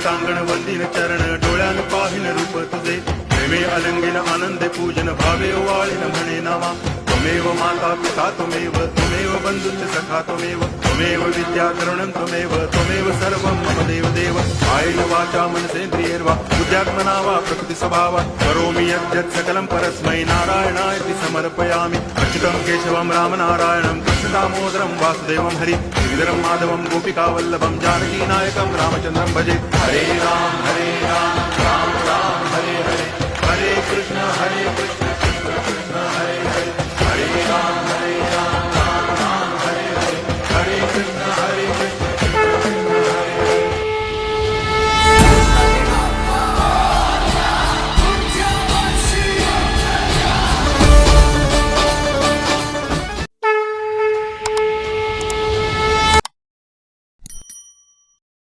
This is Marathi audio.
टांगण वंदिन चरण डोळ्यान पाहिन रूप तुझे प्रेमे अलंगिन आनंदे पूजन भावे वाळीन म्हणे नामा त्वमेव माता पिता त्वमेव बंधुश्च सखा त्वमेव विद्या करुणं त्वमेव सर्वं मम देव कायेन वाचा मनसेन्द्रियैर्वा बुद्ध्यात्मना वा प्रकृति स्वभावा करोमि यद्यत् सकलं परस्मै नारायणायति समर्पयामि अच्युतं केशवं रामनारायणं कृष्णदामोदरं वासुदेवं हरि श्रीधरं माधवं गोपिकावल्लभं जानकीनायकं रामचन्द्रं भजे हरे राम राम राम हरे हरे हरे कृष्ण हरे